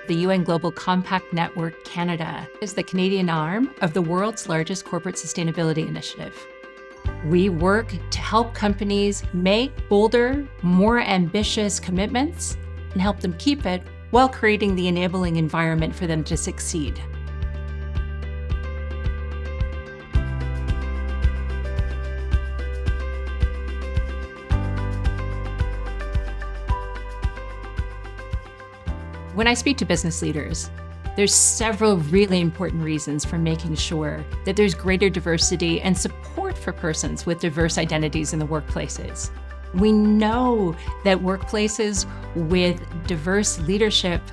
The UN Global Compact Network Canada is the Canadian arm of the world's largest corporate sustainability initiative. We work to help companies make bolder, more ambitious commitments and help them keep it while creating the enabling environment for them to succeed. When I speak to business leaders, there's several really important reasons for making sure that there's greater diversity and support for persons with diverse identities in the workplaces. We know that workplaces with diverse leadership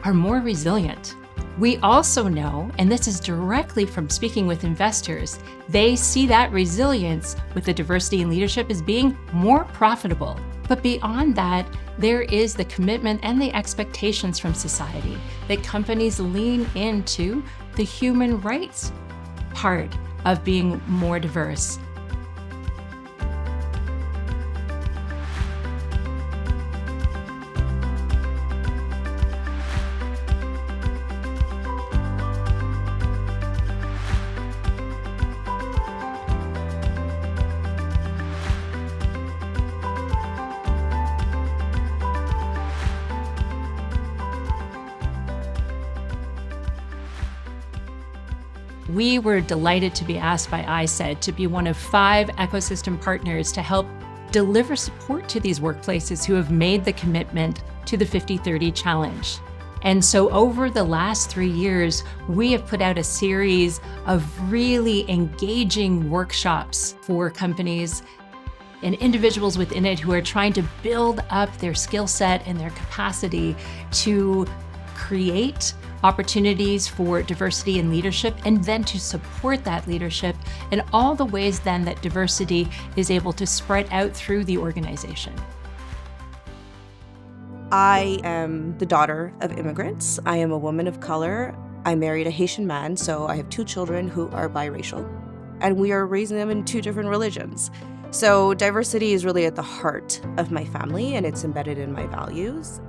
are more resilient. We also know, and this is directly from speaking with investors, they see that resilience with the diversity in leadership as being more profitable. But beyond that, there is the commitment and the expectations from society that companies lean into the human rights part of being more diverse. We were delighted to be asked by ISED to be one of 5 ecosystem partners to help deliver support to these workplaces who have made the commitment to the 50/30 challenge. And so over the last 3 years, we have put out a series of really engaging workshops for companies and individuals within it who are trying to build up their skill set and their capacity to create opportunities for diversity in leadership, and then to support that leadership in all the ways then that diversity is able to spread out through the organization. I am the daughter of immigrants. I am a woman of color. I married a Haitian man, so I have 2 children who are biracial, and we are raising them in 2 different religions. So diversity is really at the heart of my family, and it's embedded in my values.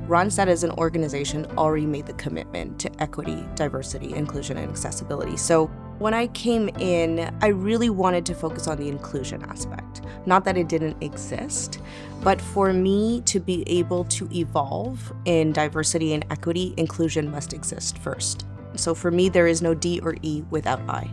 Randstad as an organization already made the commitment to equity, diversity, inclusion, and accessibility. So when I came in, I really wanted to focus on the inclusion aspect. Not that it didn't exist, but for me to be able to evolve in diversity and equity, inclusion must exist first. So for me, there is no D or E without I.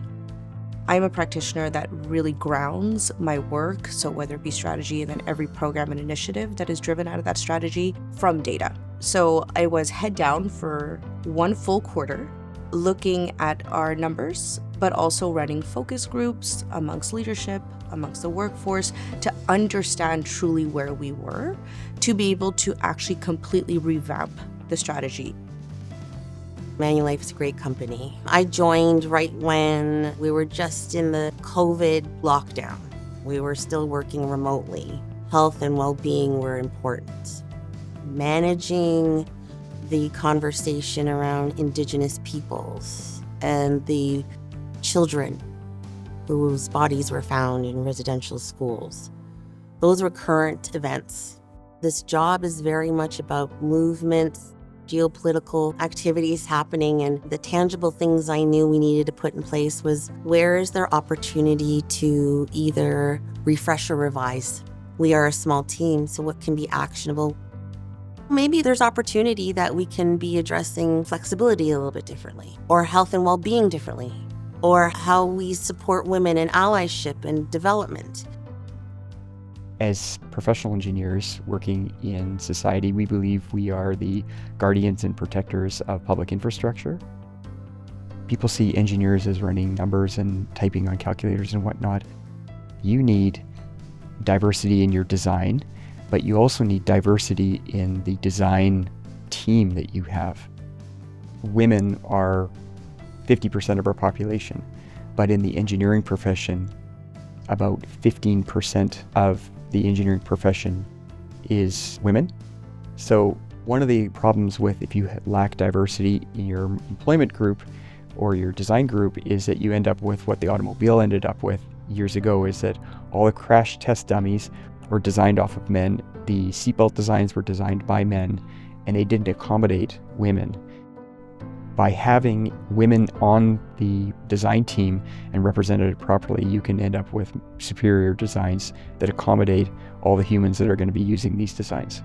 I'm a practitioner that really grounds my work, so whether it be strategy and then every program and initiative that is driven out of that strategy from data. So I was head down for 1 full quarter looking at our numbers, but also running focus groups amongst leadership, amongst the workforce to understand truly where we were, to be able to actually completely revamp the strategy. Manulife is a great company. I joined right when we were just in the COVID lockdown. We were still working remotely. Health and well-being were important. Managing the conversation around Indigenous peoples and the children whose bodies were found in residential schools. Those were current events. This job is very much about movement, geopolitical activities happening, and the tangible things I knew we needed to put in place was, where is there opportunity to either refresh or revise? We are a small team, so what can be actionable? Maybe there's opportunity that we can be addressing flexibility a little bit differently, or health and well-being differently, or how we support women in allyship and development. As professional engineers working in society, we believe we are the guardians and protectors of public infrastructure. People see engineers as running numbers and typing on calculators and whatnot. You need diversity in your design, but you also need diversity in the design team that you have. Women are 50% of our population, but in the engineering profession, about 15% of the engineering profession is women. So one of the problems with if you lack diversity in your employment group or your design group is that you end up with what the automobile ended up with years ago, is that all the crash test dummies were designed off of men, the seatbelt designs were designed by men, and they didn't accommodate women. By having women on the design team and represented properly, you can end up with superior designs that accommodate all the humans that are going to be using these designs.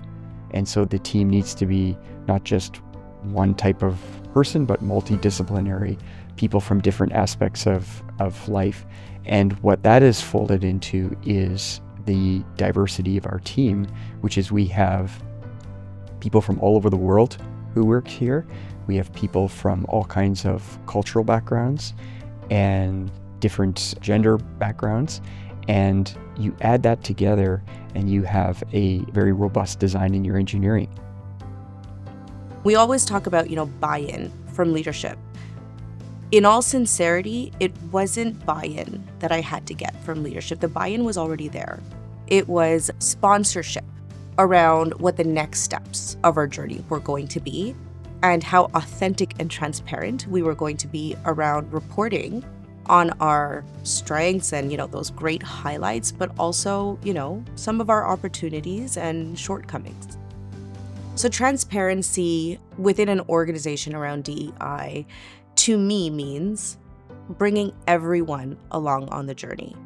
And so the team needs to be not just one type of person, but multidisciplinary, people from different aspects of life. And what that is folded into is the diversity of our team, which is we have people from all over the world who work here. We have people from all kinds of cultural backgrounds and different gender backgrounds. And you add that together and you have a very robust design in your engineering. We always talk about, buy-in from leadership. In all sincerity, it wasn't buy-in that I had to get from leadership. The buy-in was already there. It was sponsorship around what the next steps of our journey were going to be and how authentic and transparent we were going to be around reporting on our strengths and, those great highlights, but also, some of our opportunities and shortcomings. So transparency within an organization around DEI, to me, means bringing everyone along on the journey.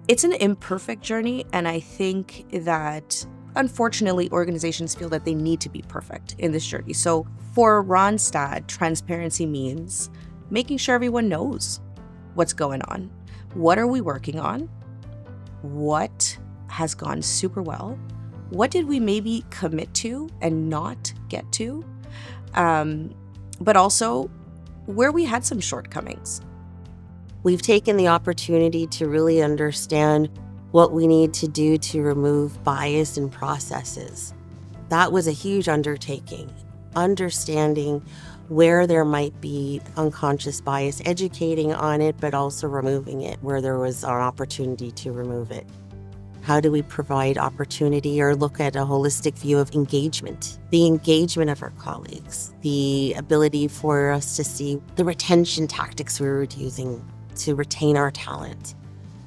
It's an imperfect journey, and I think that unfortunately, organizations feel that they need to be perfect in this journey. So for Randstad, transparency means making sure everyone knows what's going on. What are we working on? What has gone super well? What did we maybe commit to and not get to? But also where we had some shortcomings. We've taken the opportunity to really understand what we need to do to remove bias in processes. That was a huge undertaking, understanding where there might be unconscious bias, educating on it, but also removing it where there was an opportunity to remove it. How do we provide opportunity or look at a holistic view of engagement? The engagement of our colleagues, the ability for us to see the retention tactics we were using to retain our talent.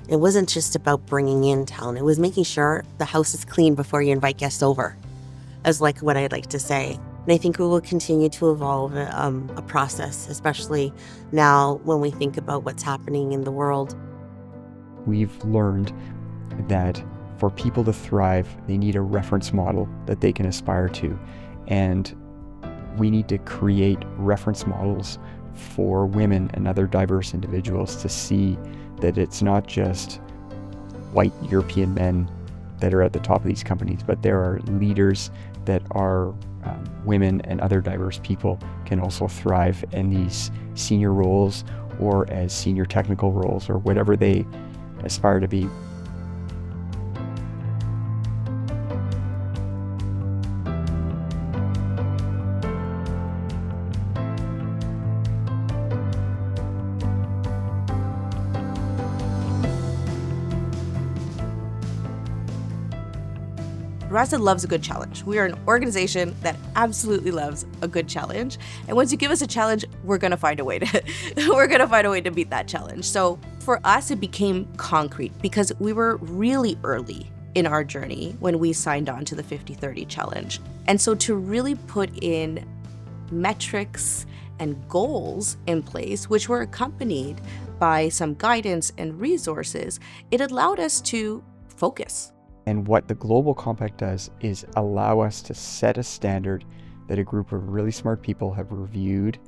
It wasn't just about bringing in talent. It was making sure the house is clean before you invite guests over, as like what I'd like to say. And I think we will continue to evolve a process, especially now when we think about what's happening in the world. We've learned that for people to thrive, they need a reference model that they can aspire to. And we need to create reference models for women and other diverse individuals to see that it's not just white European men that are at the top of these companies, but there are leaders that are women and other diverse people can also thrive in these senior roles or as senior technical roles or whatever they aspire to be. Randstad loves a good challenge. We are an organization that absolutely loves a good challenge. And once you give us a challenge, we're gonna find a way to beat that challenge. So for us, it became concrete because we were really early in our journey when we signed on to the 50/30 challenge. And so to really put in metrics and goals in place, which were accompanied by some guidance and resources, it allowed us to focus. And what the Global Compact does is allow us to set a standard that a group of really smart people have reviewed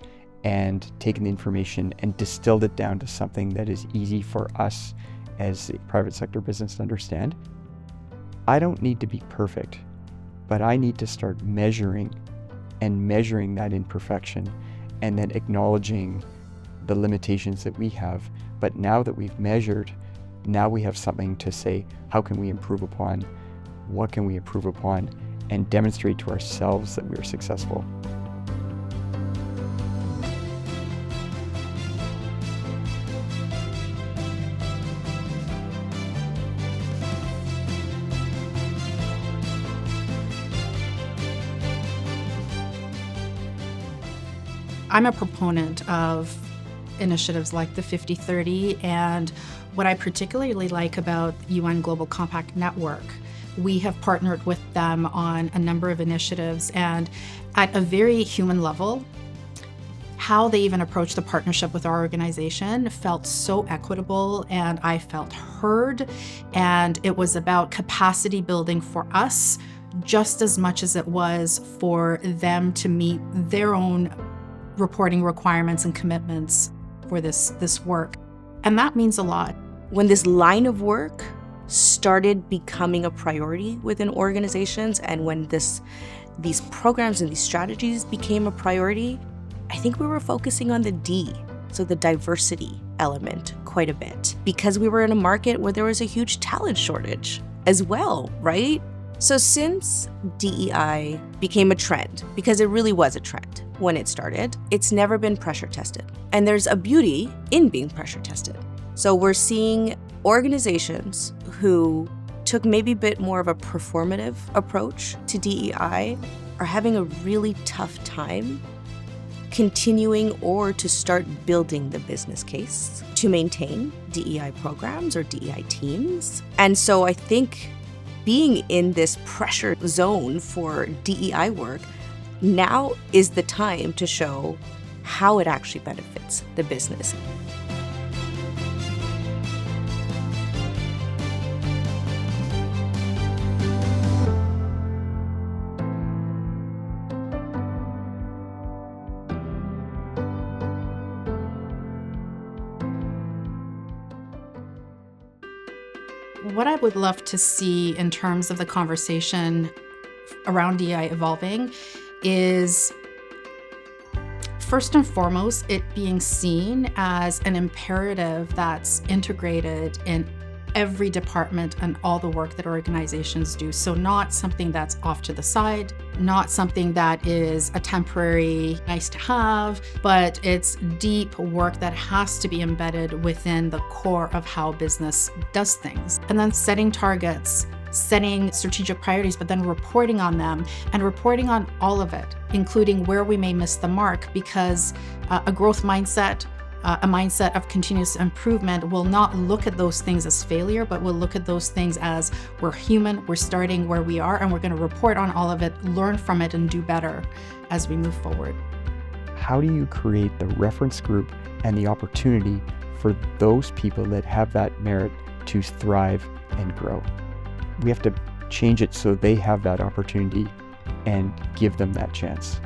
and taken the information and distilled it down to something that is easy for us as a private sector business to understand. I don't need to be perfect, but I need to start measuring that imperfection and then acknowledging the limitations that we have. But now that we've measured, now we have something to say, how can we improve upon? What can we improve upon? And demonstrate to ourselves that we are successful. I'm a proponent of initiatives like the 50/30, and what I particularly like about UN Global Compact Network, We have partnered with them on a number of initiatives, and at a very human level, how they even approached the partnership with our organization felt so equitable, and I felt heard, and it was about capacity building for us just as much as it was for them to meet their own reporting requirements and commitments for this work. And that means a lot. When this line of work started becoming a priority within organizations, and when these programs and these strategies became a priority, I think we were focusing on the D, so the diversity element, quite a bit, because we were in a market where there was a huge talent shortage as well, right? So since DEI became a trend, because it really was a trend when it started, it's never been pressure tested. And there's a beauty in being pressure tested. So we're seeing organizations who took maybe a bit more of a performative approach to DEI are having a really tough time continuing or to start building the business case to maintain DEI programs or DEI teams. And so I think being in this pressure zone for DEI work now is the time to show how it actually benefits the business. What I would love to see in terms of the conversation around DEI evolving is, first and foremost, it being seen as an imperative that's integrated in every department and all the work that organizations do. So not something that's off to the side, not something that is a temporary nice to have, but it's deep work that has to be embedded within the core of how business does things. And then setting targets, setting strategic priorities, but then reporting on them and reporting on all of it, including where we may miss the mark, because a growth mindset, a mindset of continuous improvement will not look at those things as failure, but will look at those things as we're human, we're starting where we are, and we're going to report on all of it, learn from it, and do better as we move forward. How do you create the reference group and the opportunity for those people that have that merit to thrive and grow? We have to change it so they have that opportunity and give them that chance.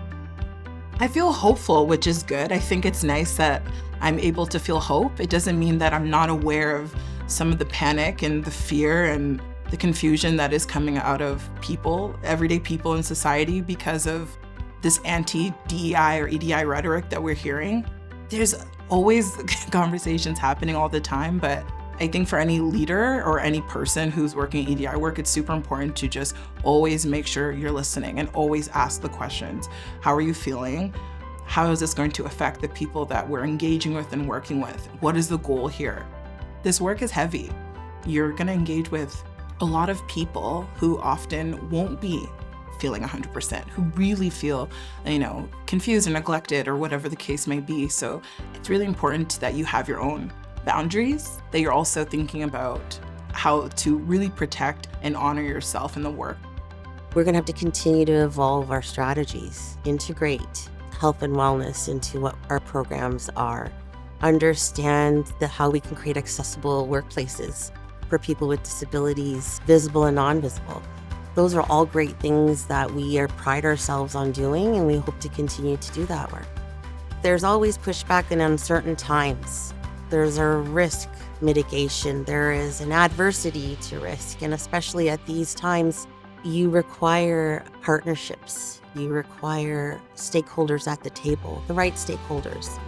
I feel hopeful, which is good. I think it's nice that I'm able to feel hope. It doesn't mean that I'm not aware of some of the panic and the fear and the confusion that is coming out of people, everyday people in society, because of this anti-DEI or EDI rhetoric that we're hearing. There's always conversations happening all the time, but I think for any leader or any person who's working EDI work, it's super important to just always make sure you're listening and always ask the questions. How are you feeling? How is this going to affect the people that we're engaging with and working with? What is the goal here? This work is heavy. You're going to engage with a lot of people who often won't be feeling 100%, who really feel, confused or neglected or whatever the case may be. So it's really important that you have your own boundaries, that you're also thinking about how to really protect and honor yourself in the work. We're going to have to continue to evolve our strategies, integrate health and wellness into what our programs are, understand how we can create accessible workplaces for people with disabilities, visible and non-visible. Those are all great things that we pride ourselves on doing, and we hope to continue to do that work. There's always pushback in uncertain times. There's a risk mitigation. There is an adversity to risk. And especially at these times, you require partnerships. You require stakeholders at the table, the right stakeholders.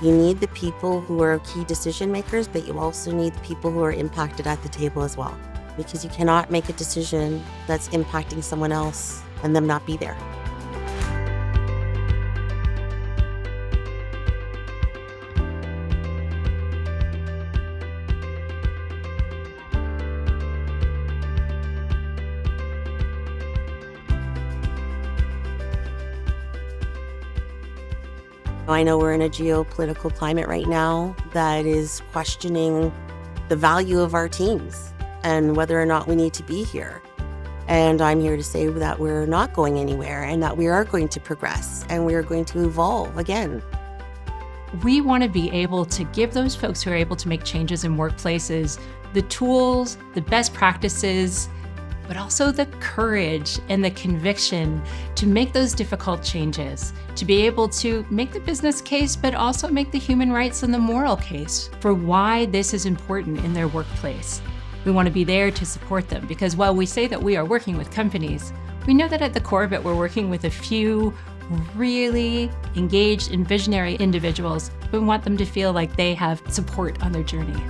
You need the people who are key decision makers, but you also need the people who are impacted at the table as well. Because you cannot make a decision that's impacting someone else and them not be there. I know we're in a geopolitical climate right now that is questioning the value of our teams and whether or not we need to be here. And I'm here to say that we're not going anywhere and that we are going to progress and we are going to evolve again. We want to be able to give those folks who are able to make changes in workplaces the tools, the best practices, but also the courage and the conviction to make those difficult changes, to be able to make the business case, but also make the human rights and the moral case for why this is important in their workplace. We want to be there to support them because while we say that we are working with companies, we know that at the core of it, we're working with a few really engaged and visionary individuals. We want them to feel like they have support on their journey.